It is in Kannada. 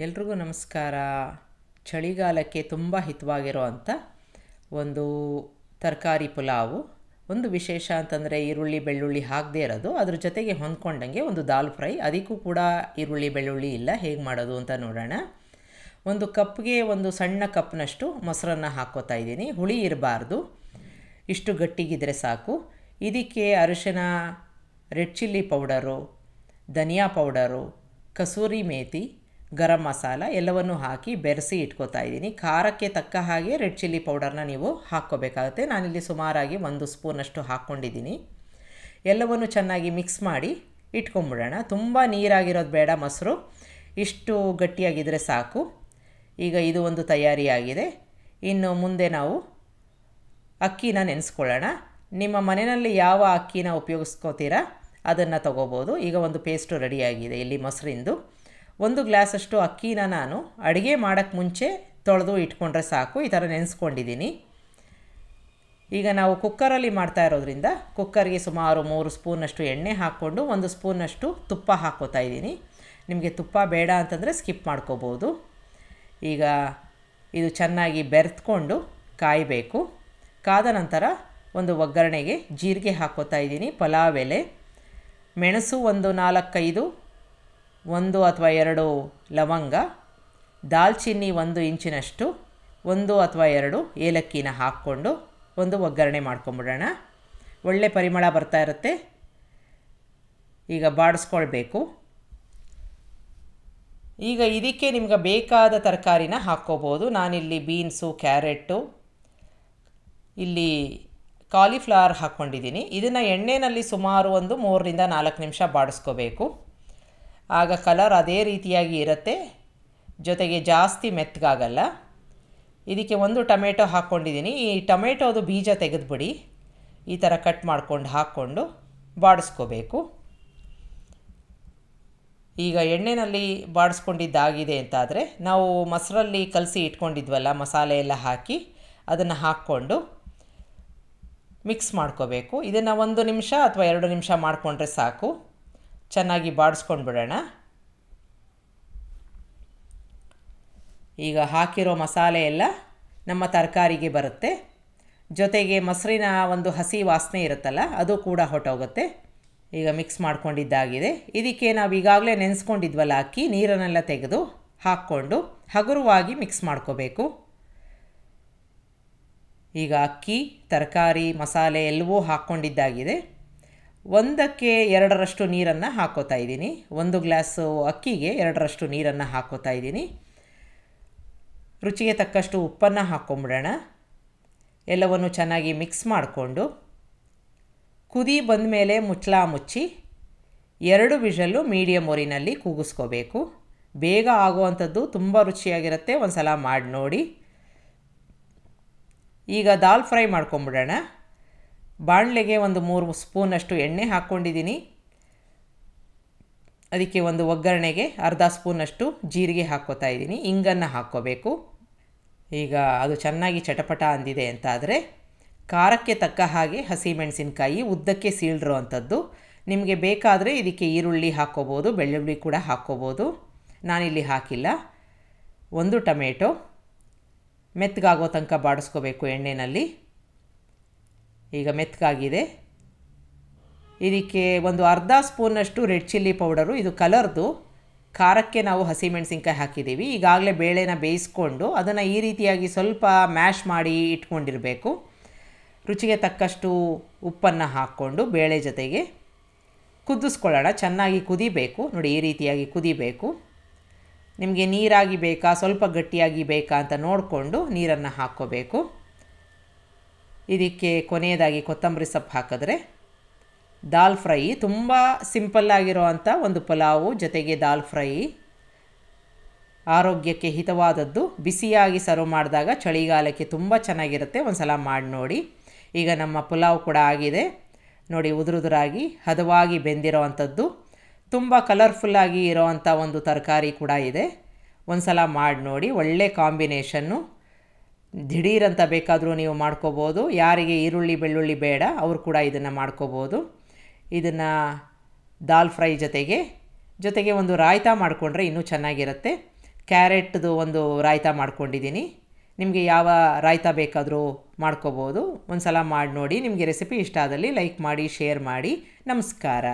ಎಲ್ರಿಗೂ ನಮಸ್ಕಾರ. ಚಳಿಗಾಲಕ್ಕೆ ತುಂಬ ಹಿತವಾಗಿರುವಂಥ ಒಂದು ತರಕಾರಿ ಪುಲಾವು. ಒಂದು ವಿಶೇಷ ಅಂತಂದರೆ ಈರುಳ್ಳಿ ಬೆಳ್ಳುಳ್ಳಿ ಹಾಕದೇ ಇರೋದು, ಅದ್ರ ಜೊತೆಗೆ ಹೊಂದ್ಕೊಂಡಂಗೆ ಒಂದು ದಾಲ್ ಫ್ರೈ. ಅದಕ್ಕೂ ಕೂಡ ಈರುಳ್ಳಿ ಬೆಳ್ಳುಳ್ಳಿ ಇಲ್ಲ, ಹೇಗೆ ಮಾಡೋದು ಅಂತ ನೋಡೋಣ. ಒಂದು ಕಪ್ಗೆ ಒಂದು ಸಣ್ಣ ಕಪ್ನಷ್ಟು ಮೊಸರನ್ನು ಹಾಕ್ಕೋತಾ ಇದ್ದೀನಿ. ಹುಳಿ ಇರಬಾರ್ದು, ಇಷ್ಟು ಗಟ್ಟಿಗಿದ್ರೆ ಸಾಕು. ಇದಕ್ಕೆ ಅರಿಶಿನ, ರೆಡ್ ಚಿಲ್ಲಿ ಪೌಡರು, ಧನಿಯಾ ಪೌಡರು, ಕಸೂರಿ ಮೇಥಿ, ಗರಂ ಮಸಾಲ ಎಲ್ಲವನ್ನು ಹಾಕಿ ಬೆರೆಸಿ ಇಟ್ಕೋತಾ ಇದ್ದೀನಿ. ಖಾರಕ್ಕೆ ತಕ್ಕ ಹಾಗೆ ರೆಡ್ ಚಿಲ್ಲಿ ಪೌಡರ್ನ ನೀವು ಹಾಕ್ಕೋಬೇಕಾಗುತ್ತೆ. ನಾನಿಲ್ಲಿ ಸುಮಾರಾಗಿ 1 ಸ್ಪೂನಷ್ಟು ಹಾಕ್ಕೊಂಡಿದ್ದೀನಿ. ಎಲ್ಲವನ್ನು ಚೆನ್ನಾಗಿ ಮಿಕ್ಸ್ ಮಾಡಿ ಇಟ್ಕೊಂಬಿಡೋಣ. ತುಂಬ ನೀರಾಗಿರೋದು ಬೇಡ, ಮೊಸರು ಇಷ್ಟು ಗಟ್ಟಿಯಾಗಿದ್ದರೆ ಸಾಕು. ಈಗ ಇದು ಒಂದು ತಯಾರಿಯಾಗಿದೆ. ಇನ್ನು ಮುಂದೆ ನಾವು ಅಕ್ಕಿನ ನೆನೆಸ್ಕೊಳ್ಳೋಣ. ನಿಮ್ಮ ಮನೆಯಲ್ಲಿ ಯಾವ ಅಕ್ಕಿನ ಉಪಯೋಗಿಸ್ಕೋತೀರಾ ಅದನ್ನು ತಗೋಬೋದು. ಈಗ ಒಂದು ಪೇಸ್ಟು ರೆಡಿಯಾಗಿದೆ. ಇಲ್ಲಿ ಮೊಸರಿಂದು 1 ಗ್ಲಾಸಷ್ಟು ಅಕ್ಕಿನ ನಾನು ಅಡುಗೆ ಮಾಡೋಕ್ಕೆ ಮುಂಚೆ ತೊಳೆದು ಇಟ್ಕೊಂಡ್ರೆ ಸಾಕು. ಈ ಥರ ನೆನೆಸ್ಕೊಂಡಿದ್ದೀನಿ. ಈಗ ನಾವು ಕುಕ್ಕರಲ್ಲಿ ಮಾಡ್ತಾ ಇರೋದ್ರಿಂದ ಕುಕ್ಕರ್ಗೆ ಸುಮಾರು 3 ಸ್ಪೂನಷ್ಟು ಎಣ್ಣೆ ಹಾಕ್ಕೊಂಡು 1 ಸ್ಪೂನಷ್ಟು ತುಪ್ಪ ಹಾಕ್ಕೋತಾ ಇದ್ದೀನಿ. ನಿಮಗೆ ತುಪ್ಪ ಬೇಡ ಅಂತಂದರೆ ಸ್ಕಿಪ್ ಮಾಡ್ಕೋಬೋದು. ಈಗ ಇದು ಚೆನ್ನಾಗಿ ಬೆರೆತ್ಕೊಂಡು ಕಾಯಬೇಕು. ಕಾದ ನಂತರ ಒಂದು ಒಗ್ಗರಣೆಗೆ ಜೀರಿಗೆ ಹಾಕ್ಕೋತಾ ಇದ್ದೀನಿ, ಪಲಾವ್ ಎಲೆ, ಮೆಣಸು ಒಂದು 4-5, 1 ಅಥವಾ 2 ಲವಂಗ, ದಾಲ್ಚಿನ್ನಿ 1 ಇಂಚಿನಷ್ಟು, 1 ಅಥವಾ 2 ಏಲಕ್ಕಿನ ಹಾಕ್ಕೊಂಡು ಒಂದು ಒಗ್ಗರಣೆ ಮಾಡ್ಕೊಂಬಿಡೋಣ. ಒಳ್ಳೆ ಪರಿಮಳ ಬರ್ತಾ ಇರುತ್ತೆ. ಈಗ ಬಾಡಿಸ್ಕೊಳ್ಬೇಕು. ಈಗ ಇದಕ್ಕೆ ನಿಮ್ಗೆ ಬೇಕಾದ ತರಕಾರಿನ ಹಾಕ್ಕೋಬೋದು. ನಾನಿಲ್ಲಿ ಬೀನ್ಸು, ಕ್ಯಾರೆಟು, ಇಲ್ಲಿ ಕಾಲಿಫ್ಲವರ್ ಹಾಕ್ಕೊಂಡಿದ್ದೀನಿ. ಇದನ್ನು ಎಣ್ಣೆಯಲ್ಲಿ ಸುಮಾರು ಒಂದು 3-4 ನಿಮಿಷ ಬಾಡಿಸ್ಕೋಬೇಕು. ಆಗ ಕಲರ್ ಅದೇ ರೀತಿಯಾಗಿ ಇರುತ್ತೆ, ಜೊತೆಗೆ ಜಾಸ್ತಿ ಮೆತ್ತಗಾಗಲ್ಲ. ಇದಕ್ಕೆ 1 ಟೊಮೆಟೊ ಹಾಕ್ಕೊಂಡಿದ್ದೀನಿ. ಈ ಟೊಮೆಟೊದು ಬೀಜ ತೆಗೆದುಬಿಡಿ, ಈ ಥರ ಕಟ್ ಮಾಡ್ಕೊಂಡು ಹಾಕ್ಕೊಂಡು ಬಾಡಿಸ್ಕೋಬೇಕು. ಈಗ ಎಣ್ಣೆಯಲ್ಲಿ ಬಾಡಿಸ್ಕೊಂಡಿದ್ದಾಗಿದೆ ಅಂತಾದರೆ ನಾವು ಮೊಸರಲ್ಲಿ ಕಲಸಿ ಇಟ್ಕೊಂಡಿದ್ವಲ್ಲ, ಮಸಾಲೆ ಎಲ್ಲ ಹಾಕಿ ಅದನ್ನು ಹಾಕ್ಕೊಂಡು ಮಿಕ್ಸ್ ಮಾಡ್ಕೋಬೇಕು. ಇದನ್ನು 1 ನಿಮಿಷ ಅಥವಾ 2 ನಿಮಿಷ ಮಾಡಿಕೊಂಡ್ರೆ ಸಾಕು. ಚೆನ್ನಾಗಿ ಬಾಡಿಸ್ಕೊಂಡು ಬಿಡೋಣ. ಈಗ ಹಾಕಿರೋ ಮಸಾಲೆ ಎಲ್ಲ ನಮ್ಮ ತರಕಾರಿಗೆ ಬರುತ್ತೆ, ಜೊತೆಗೆ ಮೊಸರಿನ ಒಂದು ಹಸಿ ವಾಸನೆ ಇರುತ್ತಲ್ಲ ಅದು ಕೂಡ ಹೊಟ್ಟೋಗುತ್ತೆ. ಈಗ ಮಿಕ್ಸ್ ಮಾಡ್ಕೊಂಡಿದ್ದಾಗಿದೆ. ಇದಕ್ಕೆ ನಾವು ಈಗಾಗಲೇ ನೆನೆಸ್ಕೊಂಡಿದ್ವಲ್ಲ ಅಕ್ಕಿ, ನೀರನ್ನೆಲ್ಲ ತೆಗೆದು ಹಾಕ್ಕೊಂಡು ಹಗುರವಾಗಿ ಮಿಕ್ಸ್ ಮಾಡ್ಕೋಬೇಕು. ಈಗ ಅಕ್ಕಿ, ತರಕಾರಿ, ಮಸಾಲೆ ಎಲ್ಲವೂ ಹಾಕ್ಕೊಂಡಿದ್ದಾಗಿದೆ. 1ಕ್ಕೆ 2ರಷ್ಟು ನೀರನ್ನು ಹಾಕ್ಕೋತಾ ಇದ್ದೀನಿ. 1 ಗ್ಲಾಸು ಅಕ್ಕಿಗೆ 2ರಷ್ಟು ನೀರನ್ನು ಹಾಕ್ಕೋತಾ ಇದ್ದೀನಿ. ರುಚಿಗೆ ತಕ್ಕಷ್ಟು ಉಪ್ಪನ್ನು ಹಾಕ್ಕೊಂಬಿಡೋಣ. ಎಲ್ಲವನ್ನು ಚೆನ್ನಾಗಿ ಮಿಕ್ಸ್ ಮಾಡಿಕೊಂಡು ಕುದಿ ಬಂದ ಮೇಲೆ ಮುಚ್ಚಳ ಮುಚ್ಚಿ 2 ವಿಷಲ್ಲು ಮೀಡಿಯಮ್ ಉರಿನಲ್ಲಿ ಕೂಗಿಸ್ಕೋಬೇಕು. ಬೇಗ ಆಗುವಂಥದ್ದು, ತುಂಬ ರುಚಿಯಾಗಿರುತ್ತೆ. ಒಂದು ಸಲ ಮಾಡಿ ನೋಡಿ. ಈಗ ದಾಲ್ ಫ್ರೈ ಮಾಡ್ಕೊಂಬಿಡೋಣ. ಬಾಣಲೆಗೆ ಒಂದು 3 ಸ್ಪೂನಷ್ಟು ಎಣ್ಣೆ ಹಾಕ್ಕೊಂಡಿದ್ದೀನಿ. ಅದಕ್ಕೆ ಒಂದು ಒಗ್ಗರಣೆಗೆ ಅರ್ಧ ಸ್ಪೂನಷ್ಟು ಜೀರಿಗೆ ಹಾಕ್ಕೋತಾ ಇದ್ದೀನಿ. ಇಂಗನ್ನು ಹಾಕ್ಕೋಬೇಕು. ಈಗ ಅದು ಚೆನ್ನಾಗಿ ಚಟಪಟ ಅಂದಿದೆ ಅಂತಾದರೆ ಖಾರಕ್ಕೆ ತಕ್ಕ ಹಾಗೆ ಹಸಿಮೆಣಸಿನ್ಕಾಯಿ ಉದ್ದಕ್ಕೆ ಸೀಳಿರೋ ಅಂಥದ್ದು. ನಿಮಗೆ ಬೇಕಾದರೆ ಇದಕ್ಕೆ ಈರುಳ್ಳಿ ಹಾಕ್ಕೋಬೋದು, ಬೆಳ್ಳುಳ್ಳಿ ಕೂಡ ಹಾಕ್ಕೋಬೋದು. ನಾನಿಲ್ಲಿ ಹಾಕಿಲ್ಲ. 1 ಟೊಮೆಟೊ ಮೆತ್ತಗಾಗೋ ತನಕ ಬಾಡಿಸ್ಕೋಬೇಕು ಎಣ್ಣೆಯಲ್ಲಿ. ಈಗ ಮೆತ್ತಗಾಗಿದೆ. ಇದಕ್ಕೆ ಒಂದು ಅರ್ಧ ಸ್ಪೂನಷ್ಟು ರೆಡ್ ಚಿಲ್ಲಿ ಪೌಡರು. ಇದು ಕಲರ್ದು, ಖಾರಕ್ಕೆ ನಾವು ಹಸಿಮೆಣಸಿನ್ಕಾಯಿ ಹಾಕಿದ್ದೀವಿ. ಈಗಾಗಲೇ ಬೇಳೆನ ಬೇಯಿಸ್ಕೊಂಡು ಅದನ್ನು ಈ ರೀತಿಯಾಗಿ ಸ್ವಲ್ಪ ಮ್ಯಾಶ್ ಮಾಡಿ ಇಟ್ಕೊಂಡಿರಬೇಕು. ರುಚಿಗೆ ತಕ್ಕಷ್ಟು ಉಪ್ಪನ್ನು ಹಾಕ್ಕೊಂಡು ಬೇಳೆ ಜೊತೆಗೆ ಕುದಿಸ್ಕೊಳ್ಳೋಣ. ಚೆನ್ನಾಗಿ ಕುದಿಬೇಕು. ನೋಡಿ, ಈ ರೀತಿಯಾಗಿ ಕುದಿಬೇಕು. ನಿಮಗೆ ನೀರಾಗಿ ಬೇಕಾ, ಸ್ವಲ್ಪ ಗಟ್ಟಿಯಾಗಿ ಬೇಕಾ ಅಂತ ನೋಡಿಕೊಂಡು ನೀರನ್ನು ಹಾಕ್ಕೋಬೇಕು. ಇದಕ್ಕೆ ಕೊನೆಯದಾಗಿ ಕೊತ್ತಂಬರಿ ಸೊಪ್ಪು ಹಾಕಿದ್ರೆ ದಾಲ್ ಫ್ರೈ ತುಂಬ ಸಿಂಪಲ್ಲಾಗಿರೋ ಅಂಥ ಒಂದು ಪಲಾವು, ಜೊತೆಗೆ ದಾಲ್ ಫ್ರೈ ಆರೋಗ್ಯಕ್ಕೆ ಹಿತವಾದದ್ದು. ಬಿಸಿಯಾಗಿ ಸರ್ವ್ ಮಾಡಿದಾಗ ಚಳಿಗಾಲಕ್ಕೆ ತುಂಬ ಚೆನ್ನಾಗಿರುತ್ತೆ. ಒಂದು ಸಲ ಮಾಡಿ ನೋಡಿ. ಈಗ ನಮ್ಮ ಪುಲಾವ್ ಕೂಡ ಆಗಿದೆ ನೋಡಿ, ಉದುರುದುರಾಗಿ ಹದವಾಗಿ ಬೆಂದಿರೋ ಅಂಥದ್ದು. ತುಂಬ ಕಲರ್ಫುಲ್ಲಾಗಿ ಇರೋವಂಥ ಒಂದು ತರಕಾರಿ ಕೂಡ ಇದೆ. ಒಂದು ಸಲ ಮಾಡಿ ನೋಡಿ. ಒಳ್ಳೆ ಕಾಂಬಿನೇಷನ್ನು. ದಿಢೀರಂತ ಬೇಕಾದರೂ ನೀವು ಮಾಡ್ಕೋಬೋದು. ಯಾರಿಗೆ ಈರುಳ್ಳಿ ಬೆಳ್ಳುಳ್ಳಿ ಬೇಡ ಅವರು ಕೂಡ ಇದನ್ನು ಮಾಡ್ಕೋಬೋದು. ಇದನ್ನು ದಾಲ್ ಫ್ರೈ ಜೊತೆಗೆ ಒಂದು ರಾಯ್ತಾ ಮಾಡಿಕೊಂಡ್ರೆ ಇನ್ನೂ ಚೆನ್ನಾಗಿರುತ್ತೆ. ಕ್ಯಾರೆಟ್ದು ಒಂದು ರಾಯ್ತ ಮಾಡ್ಕೊಂಡಿದ್ದೀನಿ. ನಿಮಗೆ ಯಾವ ರಾಯ್ತ ಬೇಕಾದರೂ ಮಾಡ್ಕೋಬೋದು. ಒಂದು ಸಲ ಮಾಡಿ ನೋಡಿ. ನಿಮಗೆ ರೆಸಿಪಿ ಇಷ್ಟ ಆದಲ್ಲಿ ಲೈಕ್ ಮಾಡಿ, ಶೇರ್ ಮಾಡಿ. ನಮಸ್ಕಾರ.